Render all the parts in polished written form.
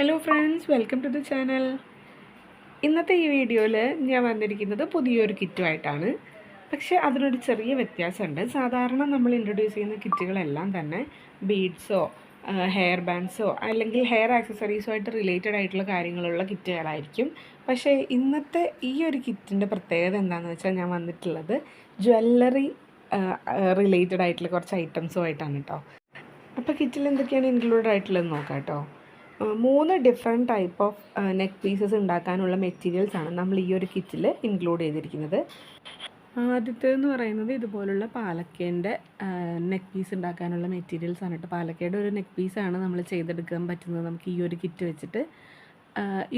Hello friends, welcome to the channel. ഇന്നത്തെ ഈ വീഡിയോയിൽ ഞാൻ വന്നിരിക്കുന്നത് പുതിയൊരു കിറ്റുമായിട്ടാണ്. പക്ഷേ അതിനൊരു ചെറിയ വ്യത്യാസമുണ്ട്. സാധാരണ നമ്മൾ ഇൻട്രൊഡ്യൂസ് ചെയ്യുന്ന കിറ്റുകളെല്ലാം തന്നെ ബീഡ്സോ ഹെയർ ബാൻഡ്സോ അല്ലെങ്കിൽ ഹെയർ ആക്സസറീസോ ആയിട്ട് റിലേറ്റഡ് ആയിട്ടുള്ള കാര്യങ്ങളുള്ള കിറ്റുകളായിരിക്കും. പക്ഷേ ഇന്നത്തെ ഈ ഒരു കിറ്റിൻ്റെ പ്രത്യേകത എന്താണെന്ന് വെച്ചാൽ ഞാൻ വന്നിട്ടുള്ളത് ജ്വല്ലറി റിലേറ്റഡ് ആയിട്ടുള്ള കുറച്ച് ഐറ്റംസുമായിട്ടാണ് കേട്ടോ. അപ്പോൾ കിറ്റിൽ എന്തൊക്കെയാണ് ഇൻക്ലൂഡ് ആയിട്ടുള്ളത് നോക്കാം കേട്ടോ. 3 different type of neck pieces ഉണ്ടാക്കാനുള്ള മെറ്റീരിയൽസാണ് നമ്മൾ ഈ ഒരു കിറ്റിൽ ഇൻക്ലൂഡ് ചെയ്തിരിക്കുന്നത്. ആദ്യത്തേതെന്ന് പറയുന്നത് ഇതുപോലുള്ള പാലക്കേൻ്റെ നെക്ക് പീസ് ഉണ്ടാക്കാനുള്ള മെറ്റീരിയൽസാണ് കേട്ടോ. പാലക്കയുടെ ഒരു നെക്ക് പീസാണ് നമ്മൾ ചെയ്തെടുക്കാൻ പറ്റുന്നത് നമുക്ക് ഈ ഒരു കിറ്റ് വെച്ചിട്ട്.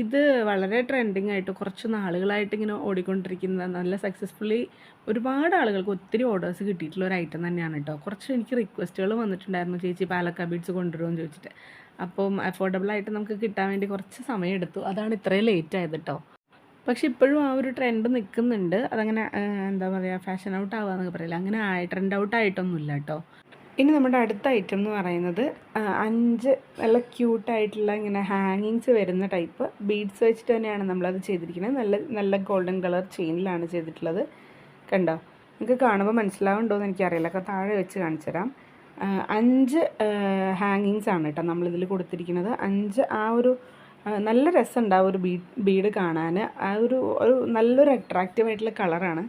ഇത് വളരെ ട്രെൻഡിങ് ആയിട്ട് കുറച്ച് നാളുകളായിട്ട് ഇങ്ങനെ ഓടിക്കൊണ്ടിരിക്കുന്ന, നല്ല സക്സസ്ഫുള്ളി ഒരുപാട് ആളുകൾക്ക് ഒത്തിരി ഓർഡേഴ്സ് കിട്ടിയിട്ടുള്ള ഒരു ഐറ്റം തന്നെയാണ് കേട്ടോ. കുറച്ച് എനിക്ക് റിക്വസ്റ്റുകൾ വന്നിട്ടുണ്ടായിരുന്നു, ചേച്ചി പാലക്ക ബീഡ്സ് കൊണ്ടുവരുമെന്ന് ചോദിച്ചിട്ട്. അപ്പം അഫോർഡബിളായിട്ട് നമുക്ക് കിട്ടാൻ വേണ്ടി കുറച്ച് സമയം എടുത്തു. അതാണ് ഇത്രയും ലേറ്റ് ആയത് കേട്ടോ. പക്ഷെ ഇപ്പോഴും ആ ഒരു ട്രെൻഡ് നിൽക്കുന്നുണ്ട്. അതങ്ങനെ എന്താ പറയുക, ഫാഷൻ ഔട്ട് ആവുകയെന്നൊക്കെ പറയില്ല, അങ്ങനെ ട്രെൻഡ് ഔട്ട് ആയിട്ടൊന്നുമില്ല കേട്ടോ. ഇനി നമ്മുടെ അടുത്ത ഐറ്റം എന്ന് പറയുന്നത് 5 നല്ല ക്യൂട്ടായിട്ടുള്ള ഇങ്ങനെ ഹാങ്ങിങ്സ് വരുന്ന ടൈപ്പ് ബീഡ്സ് വെച്ചിട്ട് തന്നെയാണ് നമ്മളത് ചെയ്തിരിക്കുന്നത്. നല്ല നല്ല ഗോൾഡൻ കളർ ചെയിനിലാണ് ചെയ്തിട്ടുള്ളത്. കണ്ടോ, നിങ്ങൾക്ക് കാണുമ്പോൾ മനസ്സിലാവുന്നുണ്ടോ എന്ന് എനിക്കറിയില്ല. താഴെ വെച്ച് കാണിച്ചു തരാം. 5 ഹാങ്ങിങ്സ് ആണ് കേട്ടോ നമ്മളിതിൽ കൊടുത്തിരിക്കുന്നത്. 5 ആ ഒരു നല്ല രസമുണ്ട് ആ ഒരു ബീഡ് കാണാൻ. ആ ഒരു നല്ലൊരു അട്രാക്റ്റീവ് ആയിട്ടുള്ള കളറാണ്.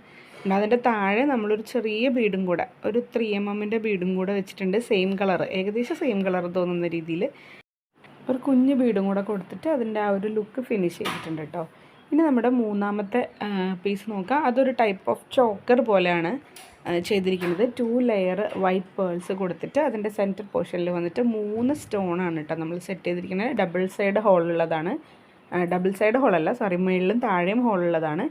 അതിൻ്റെ താഴെ നമ്മളൊരു ചെറിയ ബീഡും കൂടെ, ഒരു 3mm ബീഡും കൂടെ വെച്ചിട്ടുണ്ട്. സെയിം കളർ, ഏകദേശം സെയിം കളർ തോന്നുന്ന രീതിയിൽ ഒരു കുഞ്ഞു ബീഡും കൂടെ കൊടുത്തിട്ട് അതിൻ്റെ ആ ഒരു ലുക്ക് ഫിനിഷ് ചെയ്തിട്ടുണ്ട് കേട്ടോ. ഇനി നമ്മുടെ മൂന്നാമത്തെ പീസ് നോക്കാം. അതൊരു ടൈപ്പ് ഓഫ് ചോക്കർ പോലെയാണ് ചെയ്തിരിക്കുന്നത്. 2 ലെയർ വൈറ്റ് പേൾസ് കൊടുത്തിട്ട് അതിൻ്റെ സെൻറ്റർ പോർഷനിൽ വന്നിട്ട് 3 സ്റ്റോണാണ് കേട്ടോ നമ്മൾ സെറ്റ് ചെയ്തിരിക്കുന്നത്. ഡബിൾ സൈഡ് ഹോളുള്ളതാണ്. ഡബിൾ സൈഡ് ഹോളല്ല, സോറി, മുകളിലും താഴെയും ഹോളുള്ളതാണ്.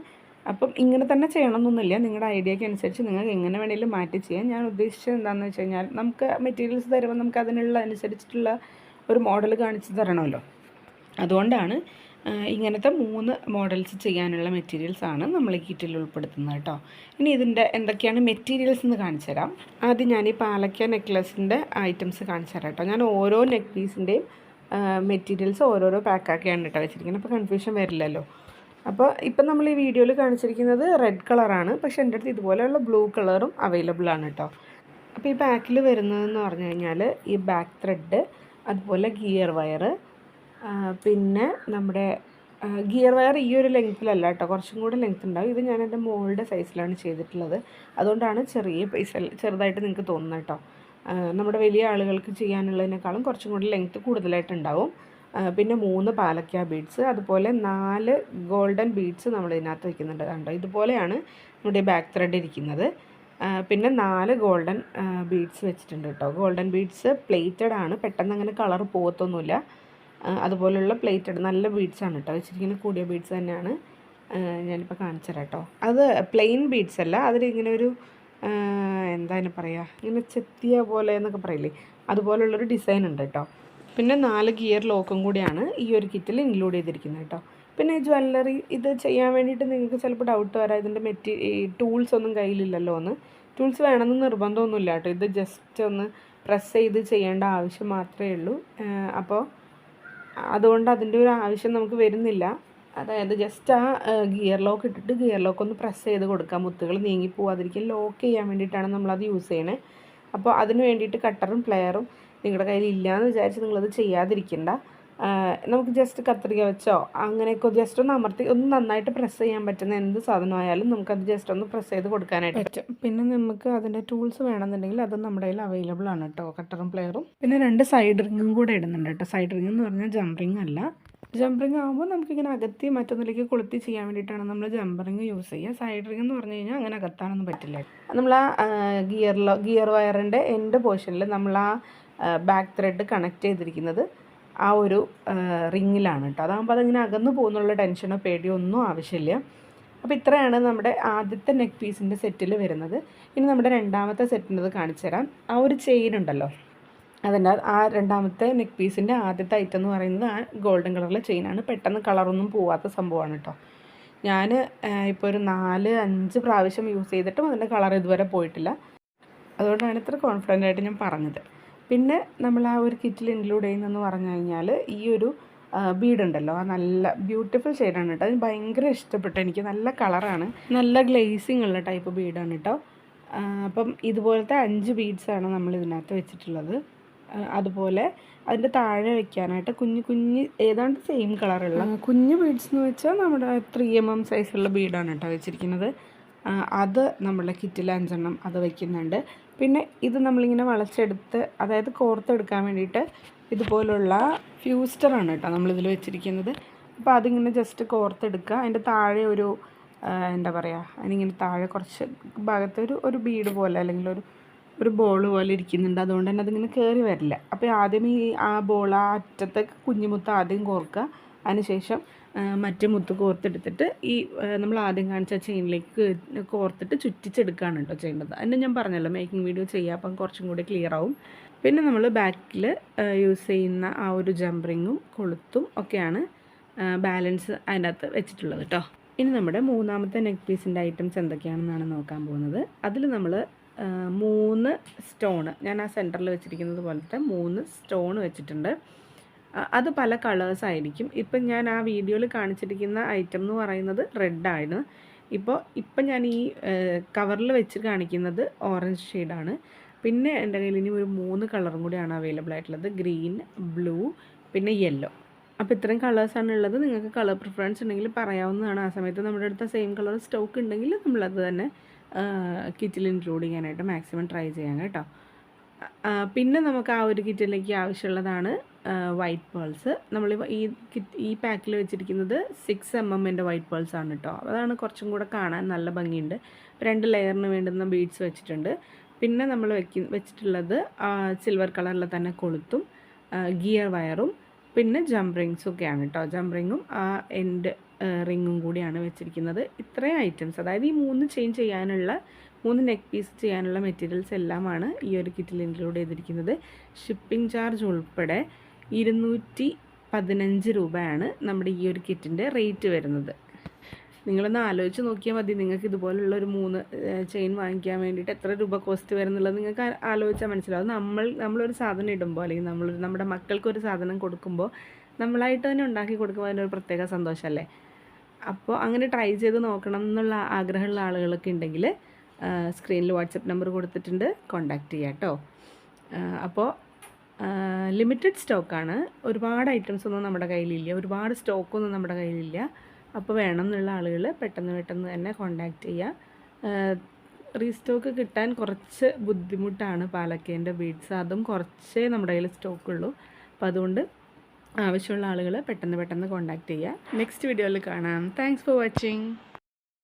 അപ്പം ഇങ്ങനെ തന്നെ ചെയ്യണമെന്നൊന്നുമില്ല, നിങ്ങളുടെ ഐഡിയയ്ക്ക് അനുസരിച്ച് നിങ്ങൾക്ക് എങ്ങനെ വേണമെങ്കിലും മാറ്റി ചെയ്യാം. ഞാൻ ഉദ്ദേശിച്ചത് എന്താണെന്ന് വെച്ച് കഴിഞ്ഞാൽ, നമുക്ക് മെറ്റീരിയൽസ് തരുമ്പോൾ നമുക്ക് അതിനുള്ള അനുസരിച്ചിട്ടുള്ള ഒരു മോഡൽ കാണിച്ച് തരണമല്ലോ. അതുകൊണ്ടാണ് ഇങ്ങനത്തെ 3 മോഡൽസ് ചെയ്യാനുള്ള മെറ്റീരിയൽസാണ് നമ്മൾ ഈ കിറ്റിൽ ഉൾപ്പെടുത്തുന്നത് കേട്ടോ. ഇനി ഇതിൻ്റെ എന്തൊക്കെയാണ് മെറ്റീരിയൽസ് എന്ന് കാണിച്ചു തരാം. ആദ്യം ഞാൻ ഈ പാലക്ക നെക്ലസിൻ്റെ ഐറ്റംസ് കാണിച്ചു തരാം കേട്ടോ. ഞാൻ ഓരോ നെക്ക് പീസിൻ്റെയും മെറ്റീരിയൽസ് ഓരോരോ പാക്കാക്കിയാണ് കേട്ടോ വെച്ചിരിക്കുന്നത്, അപ്പോൾ കൺഫ്യൂഷൻ വരില്ലല്ലോ. അപ്പോൾ ഇപ്പം നമ്മൾ ഈ വീഡിയോയിൽ കാണിച്ചിരിക്കുന്നത് റെഡ് കളറാണ്, പക്ഷേ എൻ്റെ അടുത്ത് ഇതുപോലെയുള്ള ബ്ലൂ കളറും അവൈലബിൾ ആണ് കേട്ടോ. അപ്പോൾ ഈ പാക്കിൽ വരുന്നതെന്ന് പറഞ്ഞു കഴിഞ്ഞാൽ ഈ ബാക്ക് ത്രെഡ്, അതുപോലെ ഗിയർ വയർ, പിന്നെ നമ്മുടെ ഗിയർ വയർ ഈ ഒരു ലെങ്ത്തിലല്ല കേട്ടോ, കുറച്ചും കൂടെ ലെങ്ത്ത് ഉണ്ടാവും. ഇത് ഞാൻ എൻ്റെ മോളുടെ സൈസിലാണ് ചെയ്തിട്ടുള്ളത്, അതുകൊണ്ടാണ് ചെറിയ പൈസ ചെറുതായിട്ട് നിങ്ങൾക്ക് തോന്നുന്നത് കേട്ടോ. നമ്മുടെ വലിയ ആളുകൾക്ക് ചെയ്യാനുള്ളതിനേക്കാളും കുറച്ചും കൂടി ലെങ്ത്ത് കൂടുതലായിട്ടുണ്ടാവും. പിന്നെ 3 പാലക്ക ബീഡ്സ്, അതുപോലെ 4 ഗോൾഡൻ ബീഡ്സ് നമ്മൾ ഇതിനകത്ത് വയ്ക്കുന്നുണ്ട്. കണ്ടോ, ഇതുപോലെയാണ് നമ്മുടെ ബാക്ക് ത്രെഡ് ഇരിക്കുന്നത്. പിന്നെ 4 ഗോൾഡൻ ബീഡ്സ് വെച്ചിട്ടുണ്ട് കേട്ടോ. ഗോൾഡൻ ബീഡ്സ് പ്ലേറ്റഡ് ആണ്, പെട്ടെന്ന് അങ്ങനെ കളർ പോകത്തൊന്നുമില്ല. അതുപോലുള്ള പ്ലേറ്റഡ് നല്ല ബീഡ്സാണ് കേട്ടോ വെച്ചിരിക്കുന്നത്. കൂടിയ ബീഡ്സ് തന്നെയാണ്. ഞാനിപ്പോൾ കാണിച്ചു തരാം കേട്ടോ. അത് പ്ലെയിൻ ബീഡ്സ് അല്ല, അതിലിങ്ങനെ ഒരു എന്താണ് പറയുക, ഇങ്ങനെ ചെത്തിയ പോലെ എന്നൊക്കെ പറയില്ലേ, അതുപോലുള്ളൊരു ഡിസൈൻ ഉണ്ട് കേട്ടോ. പിന്നെ 4 ഗിയർ ലോക്കും കൂടിയാണ് ഈ ഒരു കിറ്റിൽ ഇൻക്ലൂഡ് ചെയ്തിരിക്കുന്നത് കേട്ടോ. പിന്നെ ജ്വല്ലറി ഇത് ചെയ്യാൻ വേണ്ടിയിട്ട് നിങ്ങൾക്ക് ചിലപ്പോൾ ഡൗട്ട് വരാം, ഇതിൻ്റെ ടൂൾസ് ഒന്നും കയ്യിലില്ലല്ലോ എന്ന്. ടൂൾസ് വേണമെന്ന് നിർബന്ധമൊന്നുമില്ല കേട്ടോ. ഇത് ജസ്റ്റ് ഒന്ന് പ്രസ് ചെയ്ത് ചെയ്യേണ്ട ആവശ്യം മാത്രമേ ഉള്ളൂ. അപ്പോൾ അതുകൊണ്ട് അതിൻ്റെ ഒരു ആവശ്യം നമുക്ക് വരുന്നില്ല. അതായത് ജസ്റ്റ് ആ ഗിയർ ലോക്ക് ഇട്ടിട്ട് ഗിയർ ലോക്ക് ഒന്ന് പ്രസ് ചെയ്ത് കൊടുക്കാം, മുത്തുകൾ നീങ്ങി പോവാതിരിക്കാൻ ലോക്ക് ചെയ്യാൻ വേണ്ടിയിട്ടാണ് നമ്മളത് യൂസ് ചെയ്യണേ. അപ്പോൾ അതിന് വേണ്ടിയിട്ട് കട്ടറും പ്ലെയറും നിങ്ങളുടെ കയ്യിൽ ഇല്ലയെന്ന് വിചാരിച്ച് നിങ്ങളത് ചെയ്യാതിരിക്കണ്ട. നമുക്ക് ജസ്റ്റ് കത്രിക വെച്ചോ അങ്ങനെയൊക്കെ ജസ്റ്റ് ഒന്ന് അമർത്തി ഒന്ന് നന്നായിട്ട് പ്രസ് ചെയ്യാൻ പറ്റുന്ന എന്ത് സാധനമായാലും നമുക്കത് ജസ്റ്റ് ഒന്ന് പ്രസ് ചെയ്ത് കൊടുക്കാനായിട്ട് പറ്റും. പിന്നെ നമുക്ക് അതിൻ്റെ ടൂൾസ് വേണമെന്നുണ്ടെങ്കിൽ അത് നമ്മുടെ കയ്യിൽ അവൈലബിൾ ആണ് കേട്ടോ, കട്ടറും പ്ലെയറും. പിന്നെ 2 സൈഡ് റിങ്ങും കൂടെ ഇടുന്നുണ്ട് കേട്ടോ. സൈഡ് റിങ് എന്ന് പറഞ്ഞാൽ ജംപ് റിങ് അല്ല. ജംപ് റിങ് ആകുമ്പോൾ നമുക്കിങ്ങനെ അകത്തി മറ്റൊന്നിലേക്ക് കൊളുത്തി ചെയ്യാൻ വേണ്ടിയിട്ടാണ് നമ്മൾ ജംപ് റിങ് യൂസ് ചെയ്യുക. സൈഡ് റിങ് എന്ന് പറഞ്ഞു കഴിഞ്ഞാൽ അങ്ങനെ അകത്താനൊന്നും പറ്റില്ല. നമ്മൾ ആ ഗിയർ വയറിൻ്റെ എൻഡ് പോർഷനിൽ നമ്മൾ ആ ബാക്ക് ത്രെഡ് കണക്ട് ചെയ്തിരിക്കുന്നത് ആ ഒരു റിങ്ങിലാണ് കേട്ടോ. അതാകുമ്പോൾ അതിങ്ങനെ അകന്നു പോകുന്നുള്ള ടെൻഷനോ പേടിയോ ഒന്നും ആവശ്യമില്ല. അപ്പോൾ ഇത്രയാണ് നമ്മുടെ ആദ്യത്തെ നെക്ക് പീസിൻ്റെ സെറ്റിൽ വരുന്നത്. ഇനി നമ്മുടെ രണ്ടാമത്തെ സെറ്റിൻ്റെത് കാണിച്ചു തരാം. ആ ഒരു ചെയിൻ ഉണ്ടല്ലോ, അതിൻ്റെ ആ രണ്ടാമത്തെ നെക്ക് പീസിൻ്റെ ആദ്യത്തെ ഐറ്റം എന്ന് പറയുന്നത് ആ ഗോൾഡൻ കളറിലെ ചെയിനാണ്. പെട്ടെന്ന് കളറൊന്നും പോവാത്ത സംഭവമാണ് കേട്ടോ. ഞാൻ ഇപ്പോൾ ഒരു 4-5 പ്രാവശ്യം യൂസ് ചെയ്തിട്ടും അതിൻ്റെ കളർ ഇതുവരെ പോയിട്ടില്ല. അതുകൊണ്ടാണ് ഇത്ര കോൺഫിഡൻ്റ് ആയിട്ട് ഞാൻ പറഞ്ഞത്. പിന്നെ നമ്മൾ ആ ഒരു കിറ്റിൽ ഇൻക്ലൂഡ് ചെയ്യുന്നതെന്ന് പറഞ്ഞു കഴിഞ്ഞാൽ ഈ ഒരു ബീഡുണ്ടല്ലോ, ആ നല്ല ബ്യൂട്ടിഫുൾ ഷെയ്ഡാണ് കേട്ടോ. അത് ഭയങ്കര ഇഷ്ടപ്പെട്ടു എനിക്ക്. നല്ല കളറാണ്, നല്ല ഗ്ലേസിങ് ഉള്ള ടൈപ്പ് ബീഡാണ് കേട്ടോ. അപ്പം ഇതുപോലത്തെ 5 ബീഡ്സാണ് നമ്മൾ ഇതിനകത്ത് വെച്ചിട്ടുള്ളത്. അതുപോലെ അതിൻ്റെ താഴെ വെക്കാനായിട്ട് കുഞ്ഞ് കുഞ്ഞ് ഏതാണ്ട് സെയിം കളറുള്ള കുഞ്ഞ് ബീഡ്സ് എന്ന് വെച്ചാൽ നമ്മുടെ 3mm സൈസുള്ള ബീഡാണ് കേട്ടോ വെച്ചിരിക്കുന്നത്. അത് നമ്മളുടെ കിറ്റിൽ 5 അത് വയ്ക്കുന്നുണ്ട്. പിന്നെ ഇത് നമ്മളിങ്ങനെ വളച്ചെടുത്ത്, അതായത് കോർത്തെടുക്കാൻ വേണ്ടിയിട്ട് ഇതുപോലുള്ള ഫ്യൂസ്റ്ററാണ് കേട്ടോ നമ്മളിതിൽ വെച്ചിരിക്കുന്നത്. അപ്പോൾ അതിങ്ങനെ ജസ്റ്റ് കോർത്തെടുക്കുക. അതിൻ്റെ താഴെ ഒരു എന്താ പറയുക, അതിനിങ്ങനെ താഴെ കുറച്ച് ഭാഗത്ത് ഒരു ബീഡ് പോലെ അല്ലെങ്കിൽ ഒരു ബോൾ പോലെ ഇരിക്കുന്നുണ്ട്. അതുകൊണ്ട് തന്നെ അതിങ്ങനെ കയറി വരില്ല. അപ്പോൾ ആദ്യം ആ ബോൾ ആ അറ്റത്തേക്ക് കുഞ്ഞുമുത്ത് ആദ്യം കോർക്കുക. അതിനുശേഷം മറ്റേ മുത്ത് കോർത്തെടുത്തിട്ട് ഈ നമ്മൾ ആദ്യം കാണിച്ച ചെയിനിലേക്ക് കോർത്തിട്ട് ചുറ്റിച്ചെടുക്കുകയാണ് കേട്ടോ ചെയ്യേണ്ടത്. അതിന് ഞാൻ പറഞ്ഞല്ലോ മേക്കിംഗ് വീഡിയോ ചെയ്യുക, അപ്പം കുറച്ചും കൂടി ക്ലിയർ ആവും. പിന്നെ നമ്മൾ ബാക്കിൽ യൂസ് ചെയ്യുന്ന ആ ഒരു ജംപറിങ്ങും കൊളുത്തും ഒക്കെയാണ് ബാലൻസ് അതിൻ്റെ അകത്ത് വെച്ചിട്ടുള്ളത് കേട്ടോ. ഇനി നമ്മുടെ മൂന്നാമത്തെ നെക്ക് പീസിൻ്റെ ഐറ്റംസ് എന്തൊക്കെയാണെന്നാണ് നോക്കാൻ പോകുന്നത്. അതിൽ നമ്മൾ 3 സ്റ്റോണ്, ഞാൻ ആ സെൻറ്ററിൽ വെച്ചിരിക്കുന്നത് പോലത്തെ 3 സ്റ്റോണ് വെച്ചിട്ടുണ്ട്. അത് പല കളേഴ്സ് ആയിരിക്കും. ഇപ്പം ഞാൻ ആ വീഡിയോയിൽ കാണിച്ചിരിക്കുന്ന ഐറ്റം എന്ന് പറയുന്നത് റെഡാണ്. ഇപ്പം ഞാൻ ഈ കവറിൽ വെച്ച് കാണിക്കുന്നത് ഓറഞ്ച് ഷെയ്ഡാണ്. പിന്നെ എൻ്റെ കയ്യിൽ ഇനി ഒരു 3 കളറും കൂടിയാണ് അവൈലബിൾ ആയിട്ടുള്ളത്, ഗ്രീൻ, ബ്ലൂ, പിന്നെ യെല്ലോ. അപ്പോൾ ഇത്രയും കളേഴ്സാണ് ഉള്ളത്. നിങ്ങൾക്ക് കളർ പ്രിഫറൻസ് ഉണ്ടെങ്കിൽ പറയാവുന്നതാണ്. ആ സമയത്ത് നമ്മുടെ അടുത്ത സെയിം കളർ സ്റ്റോക്ക് ഉണ്ടെങ്കിൽ നമ്മളത് തന്നെ കിറ്റിൽ ഇൻക്ലൂഡ് ചെയ്യാനായിട്ട് മാക്സിമം ട്രൈ ചെയ്യാം കേട്ടോ. പിന്നെ നമുക്ക് ആ ഒരു കിറ്റിലേക്ക് ആവശ്യമുള്ളതാണ് വൈറ്റ് പേൾസ്. നമ്മൾ ഈ പാക്കിൽ വെച്ചിരിക്കുന്നത് 6mm വൈറ്റ് പേൾസ് ആണ് കേട്ടോ. അതാണ് കുറച്ചും കൂടെ കാണാൻ നല്ല ഭംഗിയുണ്ട്. 2 ലെയറിന് വേണ്ടുന്ന ബീഡ്സ് വെച്ചിട്ടുണ്ട്. പിന്നെ നമ്മൾ വെച്ചിട്ടുള്ളത് സിൽവർ കളറിൽ തന്നെ കൊളുത്തും ഗിയർ വയറും പിന്നെ ജംപ് റിങ്സും ഒക്കെയാണ് കേട്ടോ. ജംപ് റിങ്ങും ആ എൻഡ് റിങ്ങും കൂടിയാണ് വെച്ചിരിക്കുന്നത്. ഇത്രയും ഐറ്റംസ്, അതായത് ഈ 3 ചെയിൻ ചെയ്യാനുള്ള 3 നെക്ക് പീസ് ചെയ്യാനുള്ള മെറ്റീരിയൽസ് എല്ലാമാണ് ഈ ഒരു കിറ്റിൽ ഇൻക്ലൂഡ് ചെയ്തിരിക്കുന്നത്. ഷിപ്പിംഗ് ചാർജ് ഉൾപ്പെടെ 215 രൂപയാണ് നമ്മുടെ ഈ ഒരു കിറ്റിൻ്റെ റേറ്റ് വരുന്നത്. നിങ്ങളൊന്ന് ആലോചിച്ച് നോക്കിയാൽ മതി. നിങ്ങൾക്ക് ഇതുപോലുള്ളൊരു 3 ചെയിൻ വാങ്ങിക്കാൻ വേണ്ടിയിട്ട് എത്ര രൂപ കോസ്റ്റ് വരുന്നുള്ളത് നിങ്ങൾക്ക് ആലോചിച്ചാൽ മനസ്സിലാവും. നമ്മളൊരു സാധനം ഇടുമ്പോൾ അല്ലെങ്കിൽ നമ്മുടെ മക്കൾക്കൊരു സാധനം കൊടുക്കുമ്പോൾ നമ്മളായിട്ട് തന്നെ ഉണ്ടാക്കി കൊടുക്കുമ്പോൾ അതിനൊരു പ്രത്യേക സന്തോഷമല്ലേ. അപ്പോൾ അങ്ങനെ ട്രൈ ചെയ്ത് നോക്കണം എന്നുള്ള ആഗ്രഹമുള്ള ആളുകളൊക്കെ ഉണ്ടെങ്കിൽ സ്ക്രീനിൽ വാട്സപ്പ് നമ്പർ കൊടുത്തിട്ടുണ്ട്, കോൺടാക്റ്റ് ചെയ്യാം കേട്ടോ. അപ്പോൾ ലിമിറ്റഡ് സ്റ്റോക്കാണ്. ഒരുപാട് ഐറ്റംസ് ഒന്നും നമ്മുടെ കയ്യിലില്ല, ഒരുപാട് സ്റ്റോക്കൊന്നും നമ്മുടെ കയ്യിലില്ല. അപ്പോൾ വേണം എന്നുള്ള ആളുകൾ പെട്ടെന്ന് തന്നെ കോൺടാക്റ്റ് ചെയ്യുക. റീസ്റ്റോക്ക് കിട്ടാൻ കുറച്ച് ബുദ്ധിമുട്ടാണ് പാലക്കേൻ്റെ ബീഡ്സ്. അതും കുറച്ചേ നമ്മുടെ കയ്യിൽ സ്റ്റോക്കുള്ളൂ. അപ്പോൾ അതുകൊണ്ട് ആവശ്യമുള്ള ആളുകൾ പെട്ടെന്ന് കോൺടാക്റ്റ് ചെയ്യുക. നെക്സ്റ്റ് വീഡിയോയിൽ കാണാം. Thanks for watching.